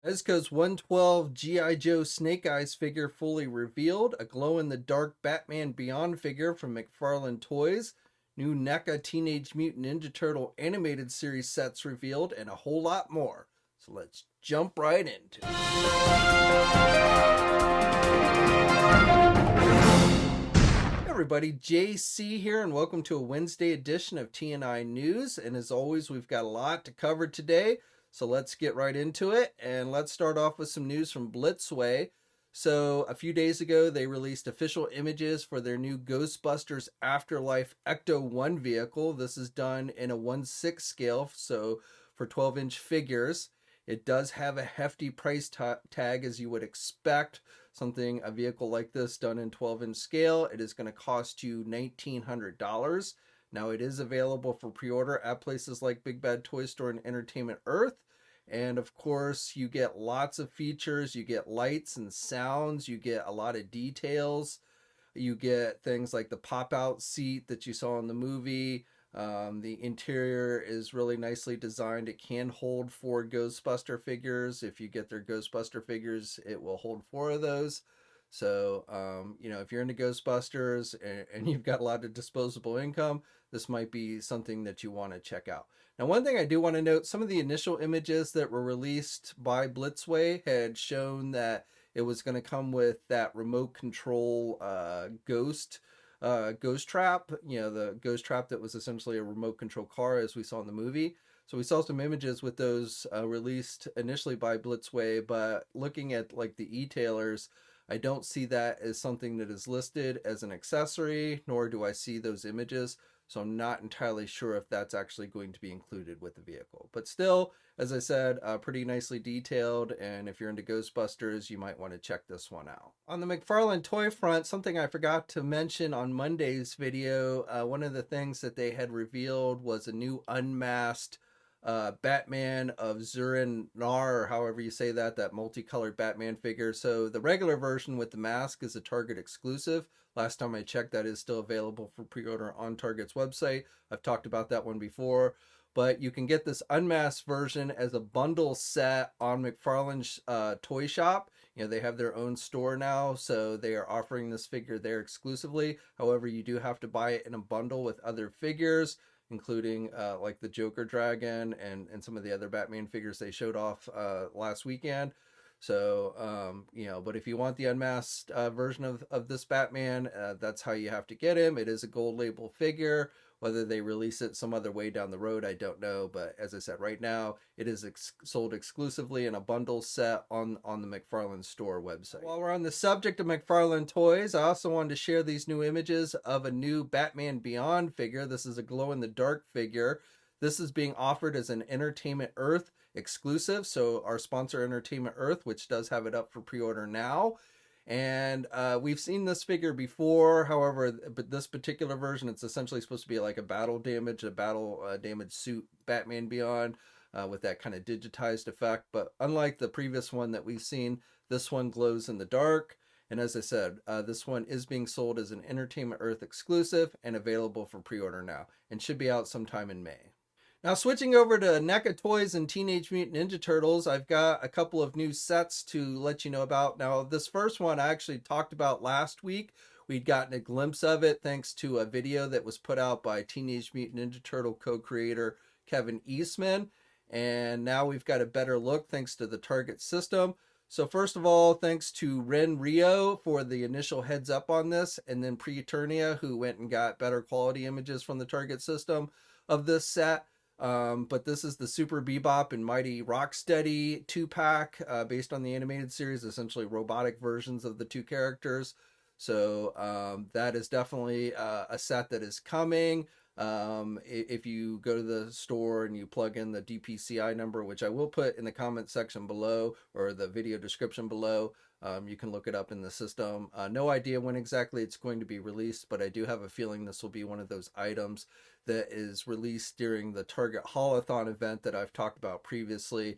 Mezca's 112 G.I. Joe Snake Eyes figure fully revealed, a glow-in-the-dark Batman Beyond figure from McFarlane Toys, new NECA Teenage Mutant Ninja Turtle animated series sets revealed, and a whole lot more. So let's jump right into it. Hey everybody, JC here, and welcome to a Wednesday edition of TNI News. And as always, we've got a lot to cover today. So let's get right into it, and let's start off with some news from Blitzway. So a few days ago, they released official images for their new Ghostbusters Afterlife Ecto-1 vehicle. This is done in a 1/6 scale, so for 12-inch figures. It does have a hefty price tag, as you would expect. A vehicle like this done in 12-inch scale, it is going to cost you $1,900. Now, it is available for pre-order at places like Big Bad Toy Store and Entertainment Earth. And of course, you get lots of features. You get lights and sounds. You get a lot of details. You get things like the pop-out seat that you saw in the movie. The interior is really nicely designed. It can hold 4 Ghostbuster figures. If you get their Ghostbuster figures, it will hold 4 of those. So, if you're into Ghostbusters and you've got a lot of disposable income, this might be something that you want to check out. Now, one thing I do want to note, some of the initial images that were released by Blitzway had shown that it was going to come with that remote control ghost trap, the ghost trap that was essentially a remote control car, as we saw in the movie. So we saw some images with those released initially by Blitzway, but looking at like the e-tailers, I don't see that as something that is listed as an accessory, nor do I see those images. So I'm not entirely sure if that's actually going to be included with the vehicle. But still, as I said, pretty nicely detailed. And if you're into Ghostbusters, you might want to check this one out. On the McFarlane toy front, something I forgot to mention on Monday's video, one of the things that they had revealed was a new unmasked Batman of Zur-En-Arrh, or however you say that multicolored Batman figure. So the regular version with the mask is a Target exclusive. Last time I checked, that is still available for pre-order on Target's website. I've talked about that one before. But you can get this unmasked version as a bundle set on McFarlane's toy shop. They have their own store now, so they are offering this figure there exclusively. However, you do have to buy it in a bundle with other figures, including like the Joker Dragon and some of the other Batman figures they showed off last weekend. So, but if you want the unmasked version of this Batman, that's how you have to get him. It is a gold label figure. Whether they release it some other way down the road, I don't know. But as I said, right now, it is sold exclusively in a bundle set on the McFarlane store website. While we're on the subject of McFarlane toys, I also wanted to share these new images of a new Batman Beyond figure. This is a glow-in-the-dark figure. This is being offered as an Entertainment Earth exclusive. So our sponsor, Entertainment Earth, which does have it up for pre-order now. And we've seen this figure before. However, but this particular version, it's essentially supposed to be like a battle damage suit Batman Beyond with that kind of digitized effect. But unlike the previous one that we've seen, this one glows in the dark. And as I said, this one is being sold as an Entertainment Earth exclusive and available for pre-order now, and should be out sometime in May. Now, switching over to NECA Toys and Teenage Mutant Ninja Turtles, I've got a couple of new sets to let you know about. Now, this first one I actually talked about last week. We'd gotten a glimpse of it thanks to a video that was put out by Teenage Mutant Ninja Turtle co-creator Kevin Eastman. And now we've got a better look thanks to the Target system. So first of all, thanks to Ren Rio for the initial heads up on this, and then Pre-Eternia, who went and got better quality images from the Target system of this set. But this is the Super Bebop and Mighty Rocksteady 2-pack based on the animated series, essentially robotic versions of the two characters. So that is definitely a set that is coming. If you go to the store and you plug in the DPCI number, which I will put in the comment section below or the video description below, you can look it up in the system. No idea when exactly it's going to be released, but I do have a feeling this will be one of those items that is released during the Target Haulathon event that I've talked about previously,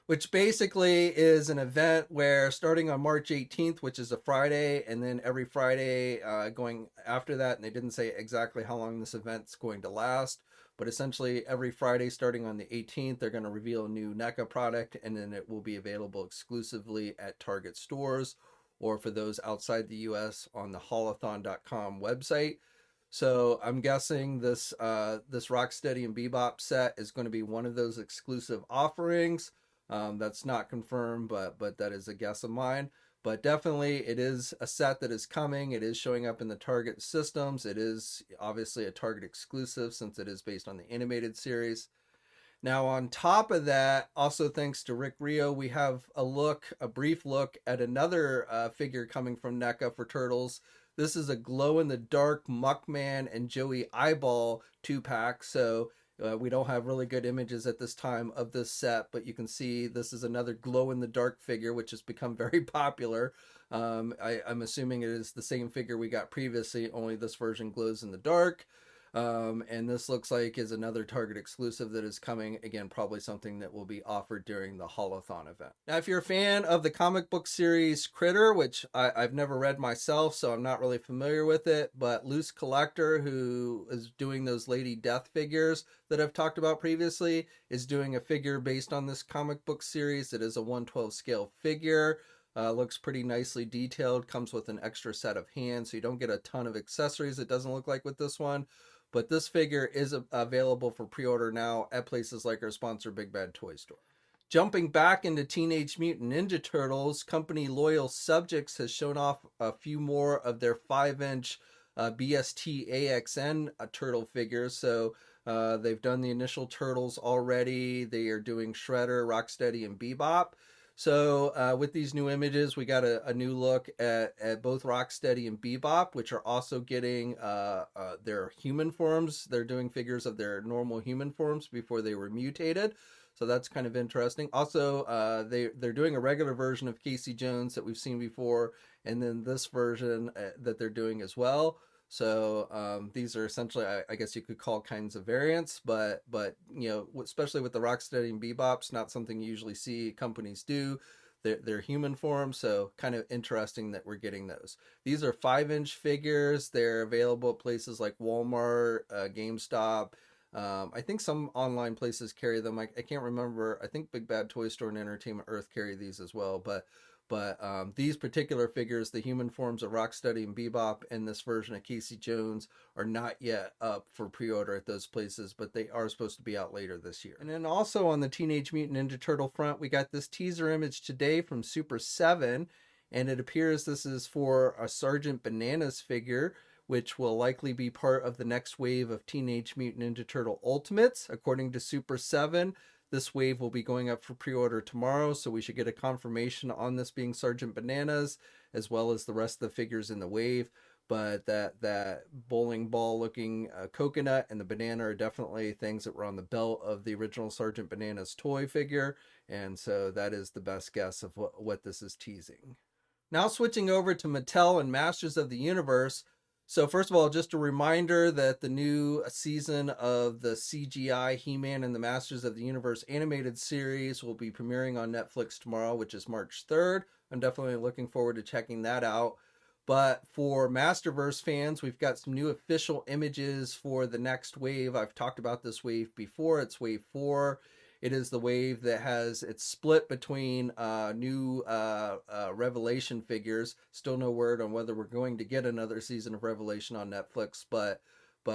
which basically is an event where starting on March 18th, which is a Friday, and then every Friday going after that, and they didn't say exactly how long this event's going to last, But essentially every Friday starting on the 18th, they're going to reveal a new NECA product, and then it will be available exclusively at Target stores, or for those outside the US on the holothon.com website. So I'm guessing this this Rocksteady and Bebop set is going to be one of those exclusive offerings. That's not confirmed, but that is a guess of mine. But definitely it is a set that is coming. It is showing up in the Target systems. It is obviously a Target exclusive since it is based on the animated series. Now, on top of that, also thanks to Rick Rio, we have a brief look at another figure coming from NECA for Turtles. This is a glow-in-the-dark Muckman and Joey Eyeball 2-pack. So we don't have really good images at this time of this set, but you can see this is another glow-in-the-dark figure, which has become very popular. I'm assuming it is the same figure we got previously, only this version glows in the dark. And this looks like is another Target exclusive that is coming. Again, probably something that will be offered during the Holothon event. Now, if you're a fan of the comic book series Critter, which I've never read myself, so I'm not really familiar with it, but Loose Collector, who is doing those Lady Death figures that I've talked about previously, is doing a figure based on this comic book series. It is a 1/12 scale figure. Looks pretty nicely detailed, comes with an extra set of hands, so you don't get a ton of accessories, it doesn't look like with this one. But this figure is available for pre-order now at places like our sponsor, Big Bad Toy Store. Jumping back into Teenage Mutant Ninja Turtles, company Loyal Subjects has shown off a few more of their 5-inch BST-AXN turtle figures. So they've done the initial Turtles already. They are doing Shredder, Rocksteady, and Bebop. So with these new images, we got a new look at both Rocksteady and Bebop, which are also getting their human forms. They're doing figures of their normal human forms before they were mutated. So that's kind of interesting. Also, they're doing a regular version of Casey Jones that we've seen before, and then this version that they're doing as well. So these are essentially, I guess you could call kinds of variants, but you know, especially with the Rocksteady and Bebop's, not something you usually see companies do. They're human form, so kind of interesting that we're getting those. These are 5-inch figures. They're available at places like Walmart, GameStop. I think some online places carry them. I can't remember. I think Big Bad Toy Store and Entertainment Earth carry these as well, but these particular figures, the human forms of Rocksteady and Bebop and this version of Casey Jones, are not yet up for pre-order at those places, but they are supposed to be out later this year. And then also on the Teenage Mutant Ninja Turtle front, we got this teaser image today from Super 7, and it appears this is for a Sergeant Bananas figure, which will likely be part of the next wave of Teenage Mutant Ninja Turtle Ultimates. According to Super 7, this wave will be going up for pre-order tomorrow, so we should get a confirmation on this being Sergeant Bananas, as well as the rest of the figures in the wave. But that bowling ball looking coconut and the banana are definitely things that were on the belt of the original Sergeant Bananas toy figure, and so that is the best guess of what this is teasing. Now switching over to Mattel and Masters of the Universe. So first of all, just a reminder that the new season of the CGI He-Man and the Masters of the Universe animated series will be premiering on Netflix tomorrow, which is March 3rd. I'm definitely looking forward to checking that out. But for Masterverse fans, we've got some new official images for the next wave. I've talked about this wave before. It's Wave 4. It is the wave that has, it's split between new Revelation figures. Still no word on whether we're going to get another season of Revelation on Netflix, but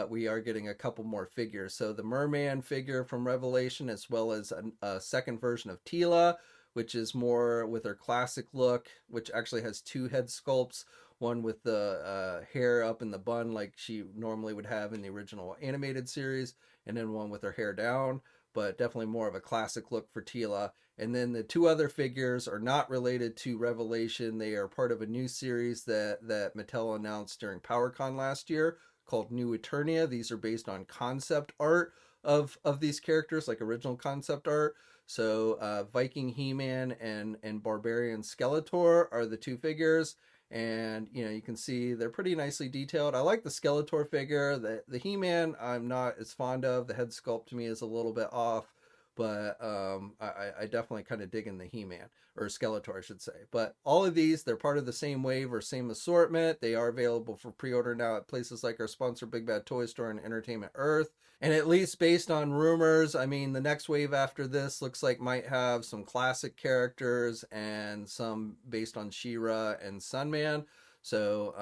we are getting a couple more figures. So the Merman figure from Revelation, as well as a second version of Teela, which is more with her classic look, which actually has 2 head sculpts. One with the hair up in the bun like she normally would have in the original animated series, and then one with her hair down. But definitely more of a classic look for Teela. And then the 2 other figures are not related to Revelation. They are part of a new series that Mattel announced during PowerCon last year called New Eternia. These are based on concept art of these characters, like original concept art. So Viking He-Man and Barbarian Skeletor are the 2 figures. And you know, you can see they're pretty nicely detailed. I like the Skeletor figure. The He-Man I'm not as fond of. The head sculpt to me is a little bit off, but I definitely kind of dig in the He-Man, or Skeletor, I should say. But all of these, they're part of the same wave or same assortment. They are available for pre-order now at places like our sponsor, Big Bad Toy Store and Entertainment Earth. And at least based on rumors, I mean, the next wave after this looks like might have some classic characters and some based on She-Ra and Sunman. So,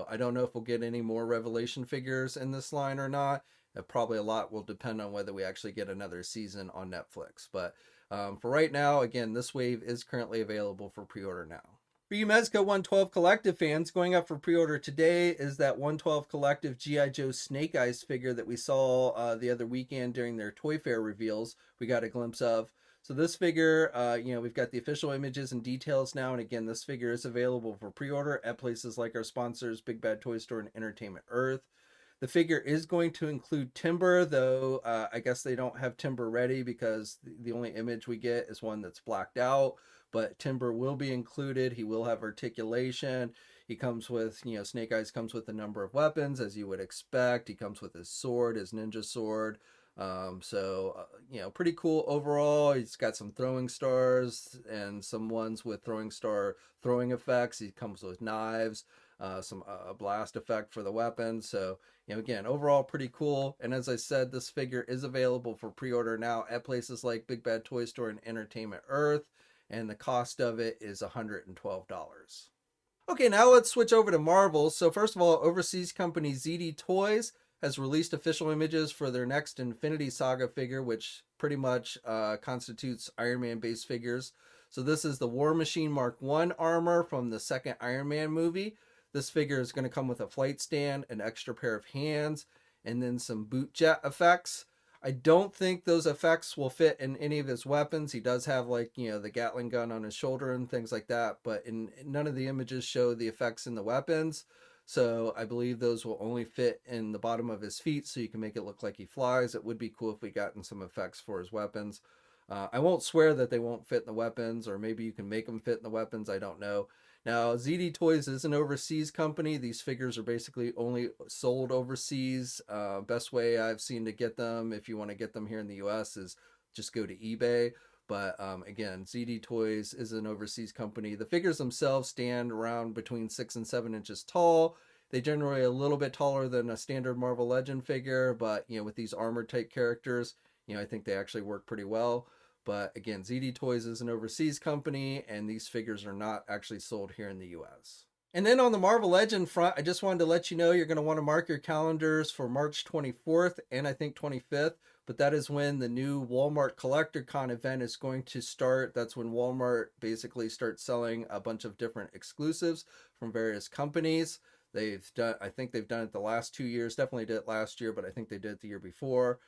I don't know if we'll get any more Revelation figures in this line or not. Probably a lot will depend on whether we actually get another season on Netflix. But for right now, again, this wave is currently available for pre-order now. For you Mezca 112 Collective fans, going up for pre-order today is that 112 Collective G.I. Joe Snake Eyes figure that we saw the other weekend during their Toy Fair reveals. We got a glimpse of. So this figure, we've got the official images and details now. And again, this figure is available for pre-order at places like our sponsors, Big Bad Toy Store and Entertainment Earth. The figure is going to include Timber, though I guess they don't have Timber ready because the only image we get is one that's blacked out. But Timber will be included. He will have articulation. He comes with, Snake Eyes comes with a number of weapons, as you would expect. He comes with his sword, his ninja sword. Pretty cool overall. He's got some throwing stars and some ones with throwing star throwing effects. He comes with knives, some blast effect for the weapons. So, again, overall pretty cool. And as I said, this figure is available for pre-order now at places like Big Bad Toy Store and Entertainment Earth. And the cost of it is $112. Okay, now let's switch over to Marvel. So first of all, overseas company ZD Toys has released official images for their next Infinity Saga figure, which pretty much constitutes Iron Man base figures. So this is the War Machine Mark I armor from the second Iron Man movie. This figure is going to come with a flight stand, an extra pair of hands, and then some boot jet effects. I don't think those effects will fit in any of his weapons. He does have the Gatling gun on his shoulder and things like that, but in none of the images show the effects in the weapons. So I believe those will only fit in the bottom of his feet so you can make it look like he flies. It would be cool if we gotten some effects for his weapons. I won't swear that they won't fit in the weapons, or maybe you can make them fit in the weapons. I don't know. Now, ZD Toys is an overseas company. These figures are basically only sold overseas. Best way I've seen to get them, if you want to get them here in the US, is just go to eBay. But again, ZD Toys is an overseas company. The figures themselves stand around between 6 and 7 inches tall. They generally a little bit taller than a standard Marvel Legend figure, but with these armor type characters, I think they actually work pretty well. But again, ZD Toys is an overseas company, and these figures are not actually sold here in the US. And then on the Marvel Legend front, I just wanted to let you know you're going to want to mark your calendars for March 24th and I think 25th. But that is when the new Walmart Collector Con event is going to start. That's when Walmart basically starts selling a bunch of different exclusives from various companies. I think they've done it the last 2 years. Definitely did it last year, but I think they did it the year before.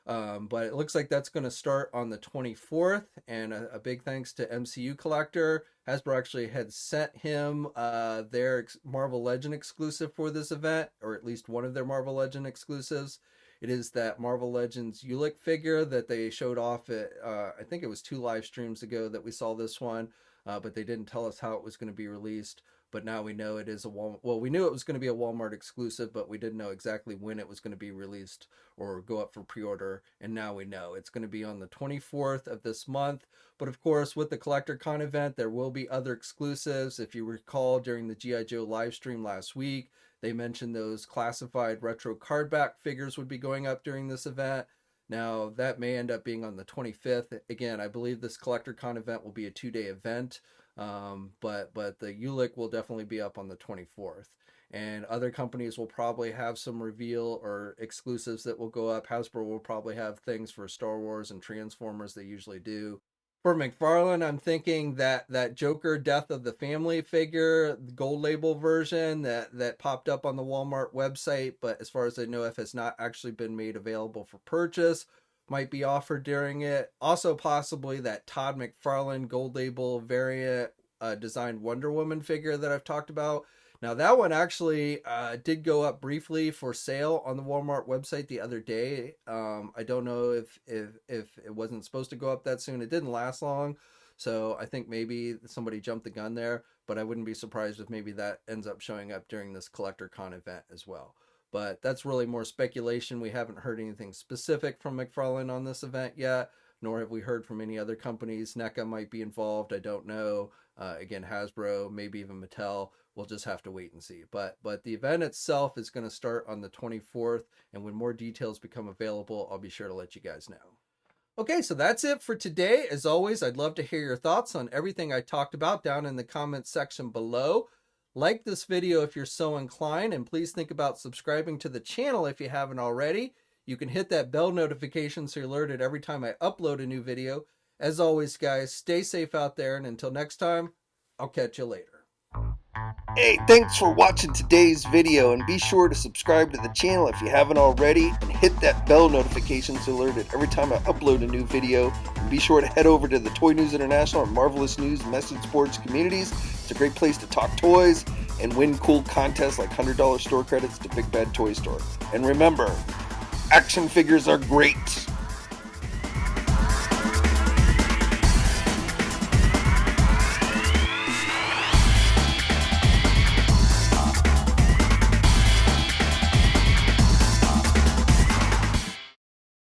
But it looks like that's going to start on the 24th, and a big thanks to MCU Collector. Hasbro actually had sent him their Marvel Legend exclusive for this event, or at least one of their Marvel Legend exclusives. It is that Marvel Legends Ulick figure that they showed off at, I think it was 2 live streams ago that we saw this one, but they didn't tell us how it was going to be released. But now we know it is we knew it was going to be a Walmart exclusive, but we didn't know exactly when it was going to be released or go up for pre-order. And now we know it's going to be on the 24th of this month. But of course, with the Collector Con event, there will be other exclusives. If you recall, during the G.I. Joe live stream last week, they mentioned those classified retro card back figures would be going up during this event. Now, that may end up being on the 25th. Again, I believe this Collector Con event will be a 2-day event. But the Ulick will definitely be up on the 24th, and other companies will probably have some reveal or exclusives that will go up. Hasbro will probably have things for Star Wars and Transformers. They usually do. For McFarlane, I'm thinking that Joker Death of the Family figure, the gold label version that popped up on the Walmart website, but as far as I know, if has not actually been made available for purchase, might be offered during it. Also possibly that Todd McFarlane gold label variant designed Wonder Woman figure that I've talked about. Now that one actually did go up briefly for sale on the Walmart website the other day. I don't know if it wasn't supposed to go up that soon. It didn't last long, so I think maybe somebody jumped the gun there, but I wouldn't be surprised if maybe that ends up showing up during this Collector Con event as well. But that's really more speculation. We haven't heard anything specific from McFarlane on this event yet. nor have we heard from any other companies. NECA might be involved, I don't know. Again, Hasbro, maybe even Mattel. We'll just have to wait and see. But the event itself is going to start on the 24th, and when more details become available, I'll be sure to let you guys know. Okay, so that's it for today. As always, I'd love to hear your thoughts on everything I talked about down in the comments section below. Like this video if you're so inclined, and please think about subscribing to the channel if you haven't already. You can hit that bell notification so you're alerted every time I upload a new video. As always, guys, stay safe out there, and until next time, I'll catch you later. Hey, thanks for watching today's video, and be sure to subscribe to the channel if you haven't already, and hit that bell notification so you're alerted every time I upload a new video. And be sure to head over to the Toy News International and Marvelous News Message Boards communities. It's a great place to talk toys and win cool contests like $100 store credits to Big Bad Toy Store. And remember, action figures are great.